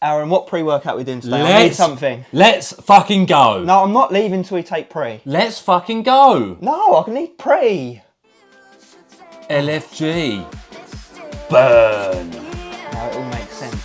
Aaron, what pre-workout are we doing today? I need something. Let's fucking go. No, I'm not leaving till we take pre. Let's fucking go. No, I need pre. LFG. Burn. No, it all makes sense.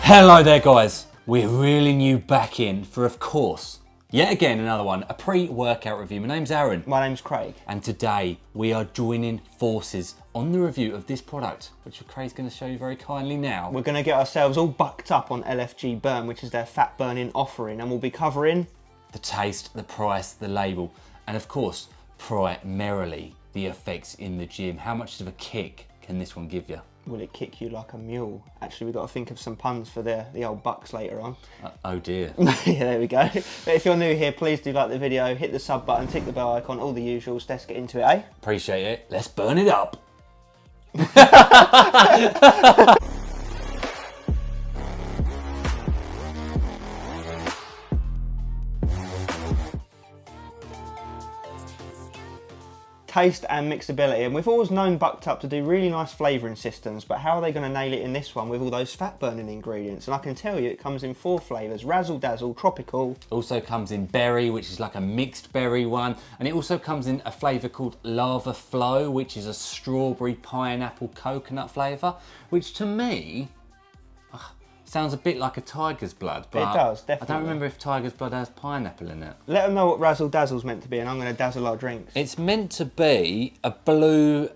Hello there guys, we're reeling you back in for, of course, yet again another one, a pre-workout review. My name's Aaron. My name's Craig. And today we are joining forces on the review of this product, which Craig's going to show you very kindly now. We're going to get ourselves all bucked up on LFG Burn, which is their fat burning offering, and we'll be covering the taste, the price, the label, and of course, primarily the effects in the gym. How much of a kick can this one give you? Will it kick you like a mule? Actually, we've got to think of some puns for the old bucks later on. Oh dear. Yeah, there we go. But if you're new here, please do like the video, hit the sub button, tick the bell icon, all the usuals. Let's get into it, eh? Appreciate it. Let's burn it up. Taste and mixability, and we've always known Bucked Up to do really nice flavouring systems, but how are they going to nail it in this one with all those fat burning ingredients? And I can tell you it comes in 4 flavours: razzle dazzle, tropical. Also comes in berry, which is like a mixed berry one, and it also comes in a flavour called Lava Flow, which is a strawberry pineapple coconut flavour, which to me sounds a bit like a tiger's blood, but it does, definitely. I don't remember if tiger's blood has pineapple in it. Let them know what razzle dazzle's meant to be, and I'm going to dazzle our drinks. It's meant to be a purple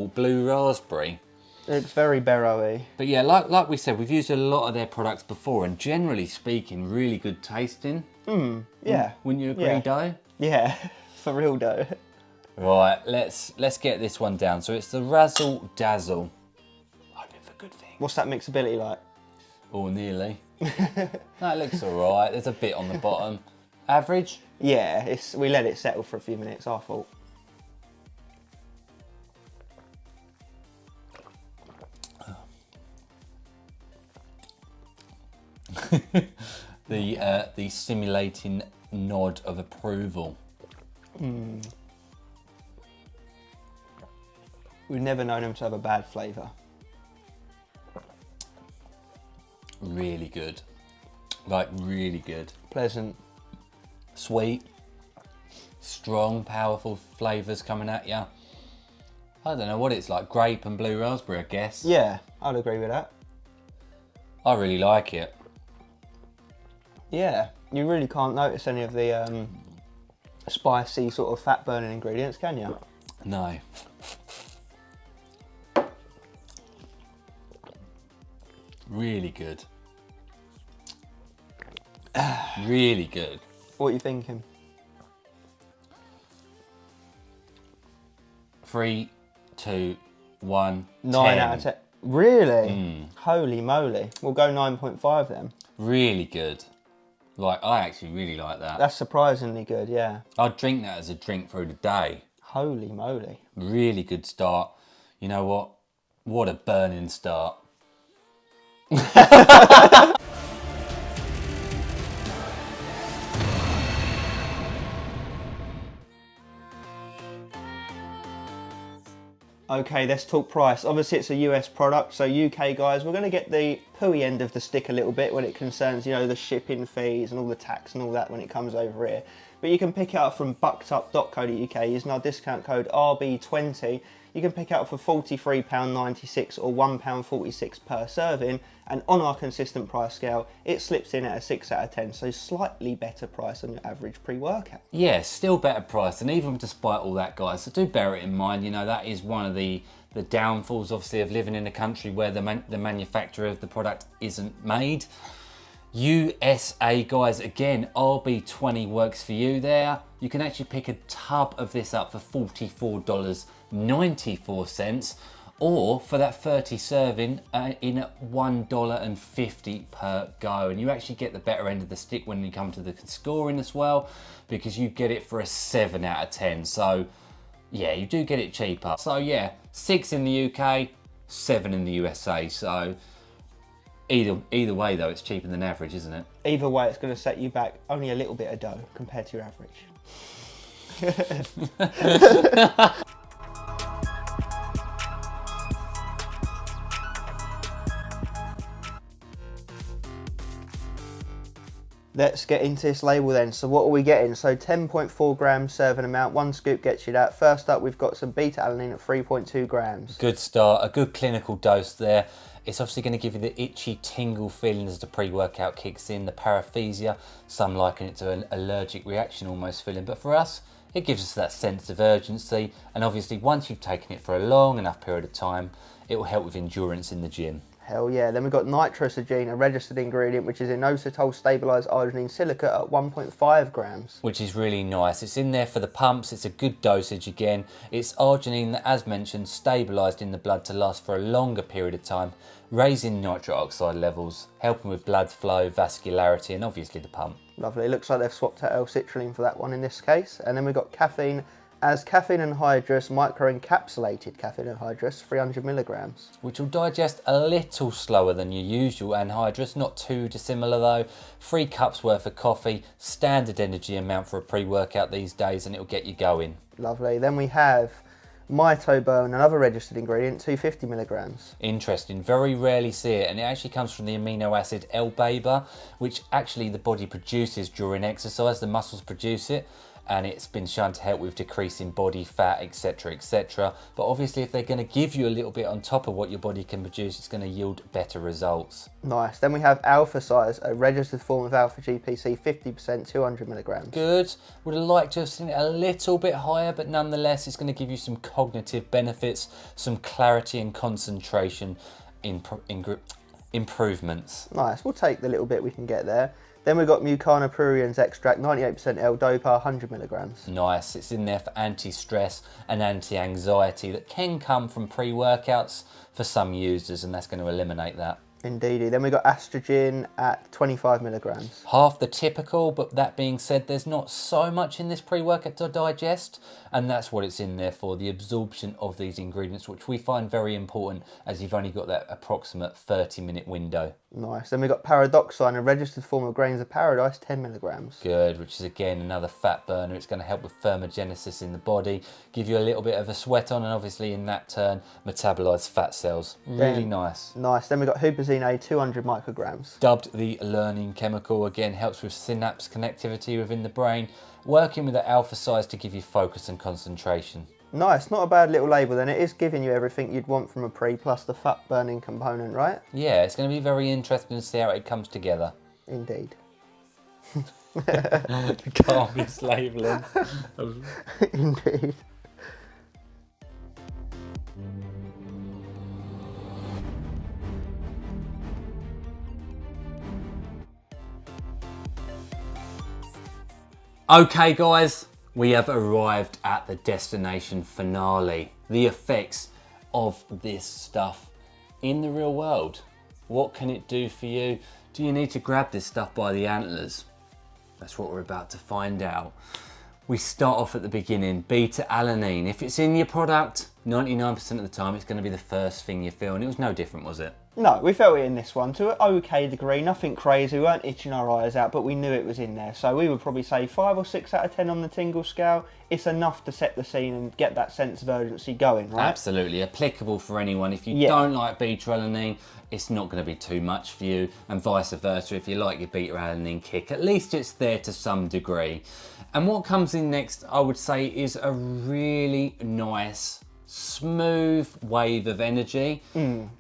blue raspberry. It's very berry-y. But yeah, like we said, we've used a lot of their products before, and generally speaking, really good tasting. Yeah. Wouldn't you agree, Yeah. Doe? Yeah, for real though. Right, let's get this one down. So it's the Razzle Dazzle. Hoping for good things. What's that mixability like? Oh, nearly. That looks all right. There's a bit on the bottom. Average? Yeah, we let it settle for a few minutes, our fault. The stimulating nod of approval. We've never known them to have a bad flavour. Really good. Like, really good. Pleasant. Sweet. Strong, powerful flavours coming at you. I don't know what it's like. Grape and blue raspberry, I guess. Yeah, I'd agree with that. I really like it. Yeah, you really can't notice any of the spicy sort of fat burning ingredients, can you? No. Really good. Really good. What are you thinking? 3, 2, 1, 9 10. out of 10. Really? Holy moly. We'll go 9.5 then. Really good. Like, I actually really like that. That's surprisingly good, yeah. I'd drink that as a drink through the day. Holy moly. Really good start. You know what? What a burning start. Okay, let's talk price. Obviously it's a US product, so UK guys, we're going to get the pooey end of the stick a little bit when it concerns, you know, the shipping fees and all the tax and all that when it comes over here. But you can pick it up from buckedup.co.uk using our discount code RB20. You can pick it up for £43.96 or £1.46 per serving. And on our consistent price scale, it slips in at a 6 out of 10. So slightly better price than your average pre-workout. Yeah, still better price. And even despite all that, guys, so do bear it in mind, you know, that is one of the downfalls, obviously, of living in a country where the manufacturer of the product isn't made. USA, guys, again, RB20 works for you there. You can actually pick a tub of this up for $44.94, or for that 30 serving in at $1.50 per go. And you actually get the better end of the stick when you come to the scoring as well, because you get it for a 7 out of 10. So Yeah, you do get it cheaper. So yeah, 6 in the UK, 7 in the USA. So either way though, it's cheaper than average, isn't it? Either way, it's going to set you back only a little bit of dough compared to your average. Let's get into this label then. So what are we getting? So 10.4 grams serving amount, 1 scoop gets you that. First up, we've got some beta alanine at 3.2 grams. Good start, a good clinical dose there. It's obviously going to give you the itchy tingle feeling as the pre-workout kicks in, the paresthesia, some liken it to an allergic reaction almost feeling, but for us, it gives us that sense of urgency, and obviously once you've taken it for a long enough period of time, it will help with endurance in the gym. Hell yeah. Then we've got nitrosogene, a registered ingredient, which is inositol stabilised arginine silicate at 1.5 grams. Which is really nice. It's in there for the pumps. It's a good dosage again. It's arginine that, as mentioned, stabilised in the blood to last for a longer period of time, raising nitric oxide levels, helping with blood flow, vascularity, and obviously the pump. Lovely. Looks like they've swapped out L-citrulline for that one in this case. And then we've got caffeine as caffeine anhydrous, microencapsulated caffeine anhydrous, 300 milligrams. Which will digest a little slower than your usual anhydrous, not too dissimilar though. 3 cups worth of coffee, standard energy amount for a pre-workout these days, and it'll get you going. Lovely. Then we have Mitoburn, another registered ingredient, 250 milligrams. Interesting, very rarely see it, and it actually comes from the amino acid L-beta, which actually the body produces during exercise, the muscles produce it, and it's been shown to help with decreasing body fat, etc, etc. But obviously if they're going to give you a little bit on top of what your body can produce, it's going to yield better results. Nice. Then we have Alpha Size, a registered form of alpha GPC, 50%, 200 milligrams. Good. Would have liked to have seen it a little bit higher, but nonetheless it's going to give you some cognitive benefits, some clarity and concentration improvements. Nice. We'll take the little bit we can get there. Then we've got Mucana pruriens extract, 98% L-dopa, 100 milligrams. Nice. It's in there for anti-stress and anti-anxiety that can come from pre-workouts for some users, and that's going to eliminate that. Indeedy. Then we've got Astrogen at 25 milligrams. Half the typical, but that being said, there's not so much in this pre-workout to digest, and that's what it's in there for, the absorption of these ingredients, which we find very important as you've only got that approximate 30-minute window. Nice. Then we've got Paradoxine, a registered form of grains of paradise, 10 milligrams. Good, which is again another fat burner. It's going to help with thermogenesis in the body, give you a little bit of a sweat on, and obviously in that turn metabolize fat cells. Really nice. Nice. Then we've got Huperzine A, 200 micrograms. Dubbed the learning chemical, again helps with synapse connectivity within the brain, working with the alpha size to give you focus and concentration. Nice, not a bad little label then. It is giving you everything you'd want from a pre, plus the fat burning component, right? Yeah, it's going to be very interesting to see how it comes together. Indeed. The calmest labelling. Indeed. Okay guys, we have arrived at the destination finale. The effects of this stuff in the real world. What can it do for you? Do you need to grab this stuff by the antlers? That's what we're about to find out. We start off at the beginning, beta alanine. If it's in your product, 99% of the time it's going to be the first thing you feel, and it was no different, was it? No, we felt it in this one to an okay degree, nothing crazy, we weren't itching our eyes out, but we knew it was in there. So we would probably say 5 or 6 out of 10 on the tingle scale. It's enough to set the scene and get that sense of urgency going, right? Absolutely, applicable for anyone. If you don't like beta alanine, it's not going to be too much for you, and vice versa. If you like your beta alanine kick, at least it's there to some degree. And what comes in next, I would say, is a really nice, smooth wave of energy.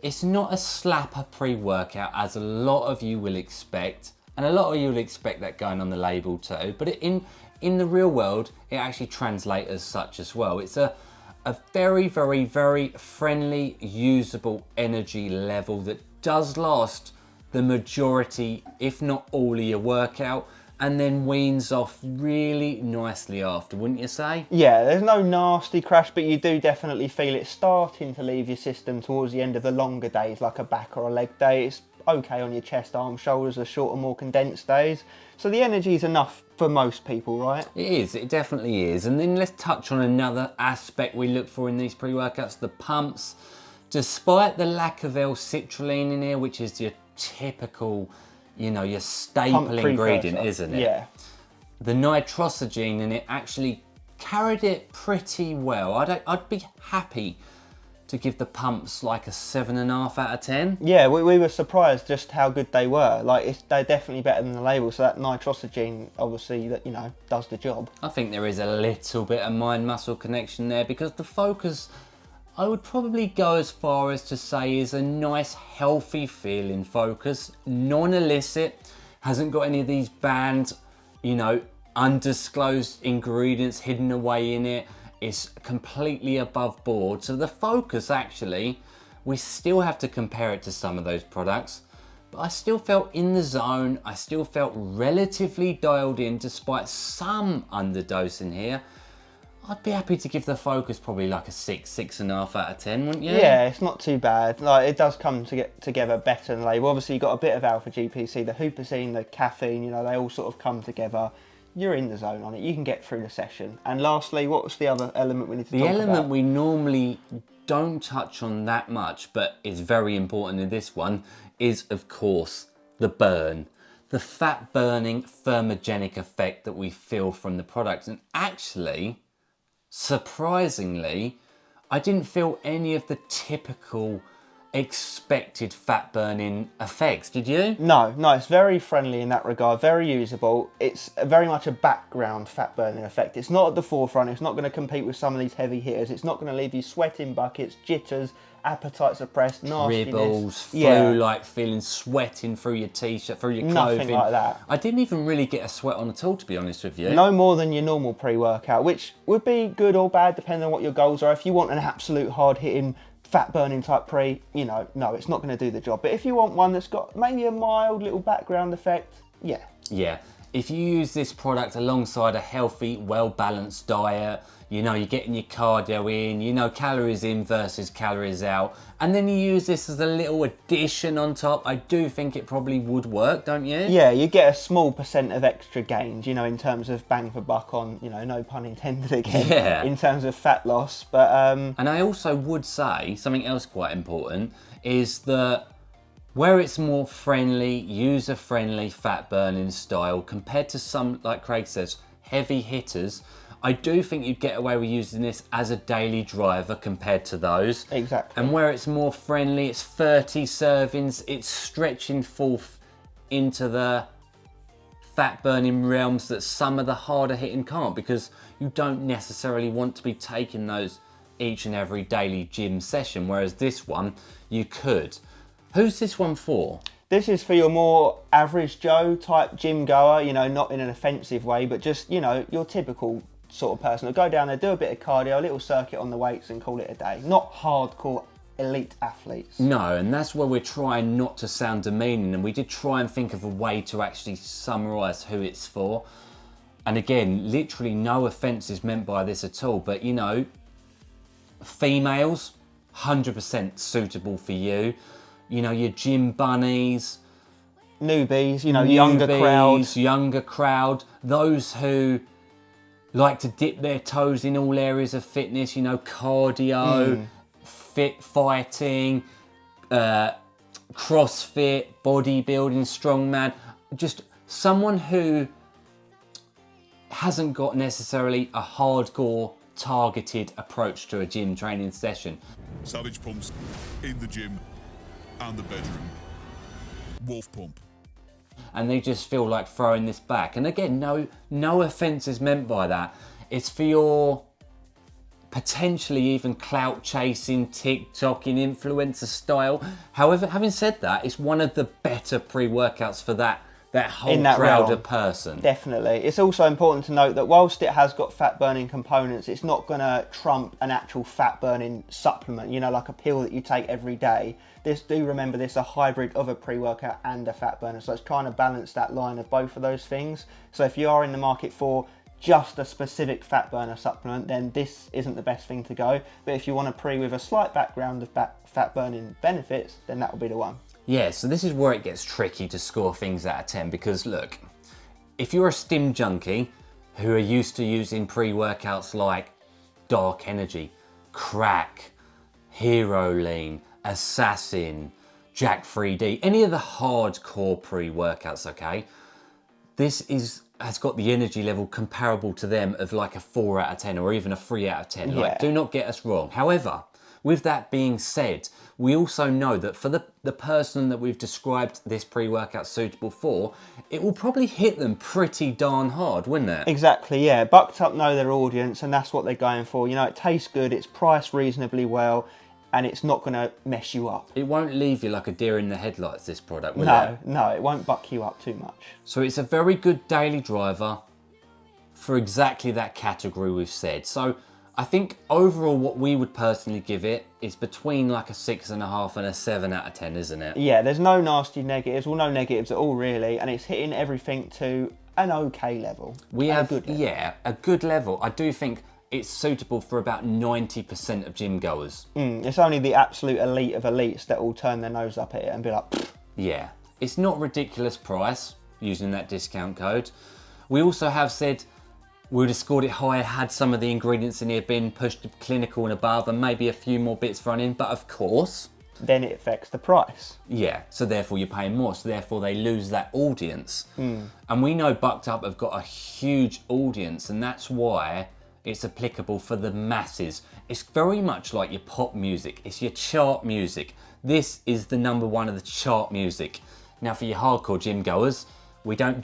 It's not a slapper pre-workout as a lot of you will expect, and a lot of you will expect that going on the label too, but in the real world it actually translates as such as well. It's a very, very, very friendly, usable energy level that does last the majority, if not all, of your workout, and then weans off really nicely after, wouldn't you say? Yeah, there's no nasty crash, but you do definitely feel it starting to leave your system towards the end of the longer days, like a back or a leg day. It's okay on your chest, arms, shoulders, the shorter, more condensed days. So the energy is enough for most people, right? It is, it definitely is. And then let's touch on another aspect we look for in these pre-workouts, the pumps. Despite the lack of L-citrulline in here, which is your typical, you know, your staple ingredient, isn't it? Yeah. The nitrosogene in it actually carried it pretty well. I'd be happy to give the pumps like a 7.5 out of 10. Yeah, we were surprised just how good they were. Like, they're definitely better than the label. So that nitrosogene, obviously, that, you know, does the job. I think there is a little bit of mind-muscle connection there, because the Focus, I would probably go as far as to say, is a nice, healthy feeling Focus, non-illicit, hasn't got any of these banned, you know, undisclosed ingredients hidden away in it. It's completely above board. So the Focus, actually, we still have to compare it to some of those products, but I still felt in the zone. I still felt relatively dialed in despite some underdose in here. I'd be happy to give the Focus probably like a 6.5 out of 10, wouldn't you? Yeah, it's not too bad. Like, it does come together better than the label. Obviously, you've got a bit of alpha GPC, the huperzine, the caffeine, you know, they all sort of come together. You're in the zone on it. You can get through the session. And lastly, what was the other element we need to talk about? The element we normally don't touch on that much, but is very important in this one, is, of course, the burn. The fat burning thermogenic effect that we feel from the product. And actually, surprisingly, I didn't feel any of the typical expected fat burning effects, did you? No, it's very friendly in that regard, very usable. It's very much a background fat burning effect. It's not at the forefront, it's not going to compete with some of these heavy hitters, it's not going to leave you sweating buckets, jitters, appetite suppressed, nastiness. Dribbles, flu-like feeling, sweating through your t-shirt, through your clothing. Nothing like that. I didn't even really get a sweat on at all, to be honest with you. No more than your normal pre-workout, which would be good or bad depending on what your goals are. If you want an absolute hard-hitting fat burning type pre, you know, no, it's not going to do the job. But if you want one that's got maybe a mild little background effect, yeah. Yeah, if you use this product alongside a healthy, well-balanced diet, you know, you're getting your cardio in, you know, calories in versus calories out, and then you use this as a little addition on top, I do think it probably would work, don't you? Yeah, you get a small % of extra gains, you know, in terms of bang for buck on, you know, no pun intended again, yeah, in terms of fat loss. But and I also would say something else quite important is that where it's more friendly, user-friendly fat burning style compared to some, like Craig says, heavy hitters, I do think you'd get away with using this as a daily driver compared to those. Exactly. And where it's more friendly, it's 30 servings, it's stretching forth into the fat burning realms that some of the harder hitting can't, because you don't necessarily want to be taking those each and every daily gym session, whereas this one, you could. Who's this one for? This is for your more average Joe type gym goer, you know, not in an offensive way, but just, you know, your typical sort of person. Go down there, do a bit of cardio, a little circuit on the weights and call it a day. Not hardcore elite athletes. No, and that's where we're trying not to sound demeaning, and we did try and think of a way to actually summarise who it's for. And again, literally no offence is meant by this at all, but you know, females, 100% suitable for you. You know, your gym bunnies, newbies, you know, younger crowd, those who like to dip their toes in all areas of fitness, you know, cardio, fit fighting, CrossFit, bodybuilding, strongman, just someone who hasn't got necessarily a hardcore targeted approach to a gym training session. Savage pumps in the gym and the bedroom. Wolf pump. And they just feel like throwing this back. And again, no offence is meant by that. It's for your potentially even clout chasing, TikToking, influencer style. However, having said that, it's one of the better pre-workouts for that whole crowd of person. Definitely. It's also important to note that whilst it has got fat burning components, it's not going to trump an actual fat burning supplement, you know, like a pill that you take every day. Do remember this, a hybrid of a pre-workout and a fat burner. So it's trying to balance that line of both of those things. So if you are in the market for just a specific fat burner supplement, then this isn't the best thing to go. But if you want a pre with a slight background of fat burning benefits, then that will be the one. Yeah, so this is where it gets tricky to score things out of 10 because look, if you're a stim junkie who are used to using pre-workouts like Dark Energy, Crack, Hero Lean, Assassin, Jack 3D, any of the hardcore pre-workouts, okay? This has got the energy level comparable to them of like a 4 out of 10 or even a 3 out of 10. Yeah. Like, do not get us wrong. However, with that being said, we also know that for the person that we've described this pre-workout suitable for, it will probably hit them pretty darn hard, wouldn't it? Exactly, yeah. Bucked Up know their audience, and that's what they're going for. You know, it tastes good, it's priced reasonably well, and it's not going to mess you up. It won't leave you like a deer in the headlights, this product, will it? No, it won't buck you up too much. So it's a very good daily driver for exactly that category we've said. So I think overall what we would personally give it is between like a 6.5 and a 7 out of 10, isn't it? Yeah, there's no nasty negatives, well, no negatives at all really, and it's hitting everything to an okay level. We have, a good level. yeah, a good level. I do think it's suitable for about 90% of gym goers. It's only the absolute elite of elites that will turn their nose up at it and be like, pfft. Yeah, it's not ridiculous price using that discount code. We also have said we would have scored it higher had some of the ingredients in here been pushed to clinical and above and maybe a few more bits thrown in, but of course, then it affects the price. yeah, so therefore you're paying more, so therefore they lose that audience. And we know Bucked Up have got a huge audience, and that's why it's applicable for the masses. It's very much like your pop music, it's your chart music. This is the #1 of the chart music. Now for your hardcore gym goers, we don't,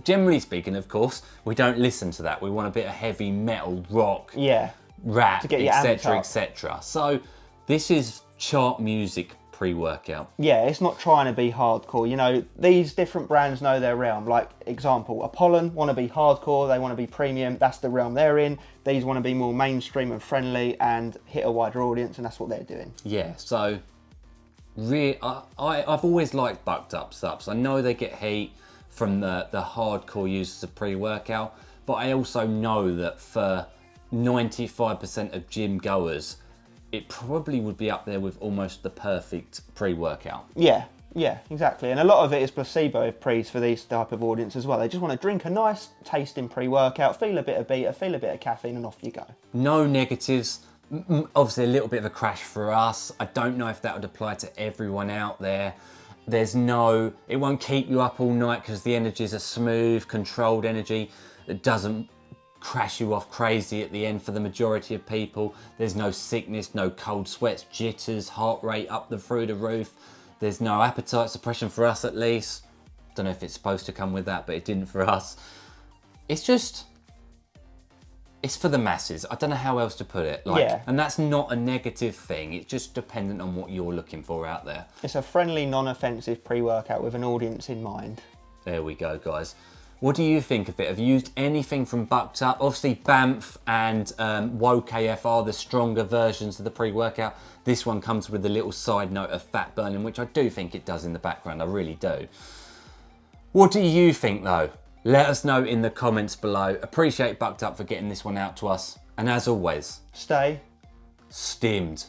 generally speaking of course, we don't listen to that. We want a bit of heavy metal, rock, Yeah, rap, to get you amped etc, up. etc. So this is chart music pre-workout. yeah, it's not trying to be hardcore. You know, these different brands know their realm. Like, example, Apollon want to be hardcore, they want to be premium, that's the realm they're in. These want to be more mainstream and friendly and hit a wider audience, and that's what they're doing. Yeah, so I've always liked Bucked Up Supps. I know they get heat from the hardcore users of pre-workout, but I also know that for 95% of gym goers, it probably would be up there with almost the perfect pre-workout. Yeah, exactly. And a lot of it is placebo pre's for these type of audience as well. They just want to drink a nice tasting pre-workout, feel a bit of beta, feel a bit of caffeine, and off you go. No negatives. Obviously a little bit of a crash for us. I don't know if that would apply to everyone out there. It won't keep you up all night because the energies are smooth, controlled energy. It doesn't crash you off crazy at the end for the majority of people. There's no sickness, no cold sweats, jitters, heart rate up through the roof. There's no appetite suppression for us at least. Don't know if it's supposed to come with that, but it didn't for us. It's for the masses. I don't know how else to put it. Yeah. And that's not a negative thing. It's just dependent on what you're looking for out there. It's a friendly, non-offensive pre-workout with an audience in mind. There we go, guys. What do you think of it? Have you used anything from Bucked Up? Obviously, Banff and Woke AF are the stronger versions of the pre-workout. This one comes with a little side note of fat burning, which I do think it does in the background. I really do. What do you think, though? Let us know in the comments below. Appreciate Bucked Up for getting this one out to us. And as always, Stay stimmed.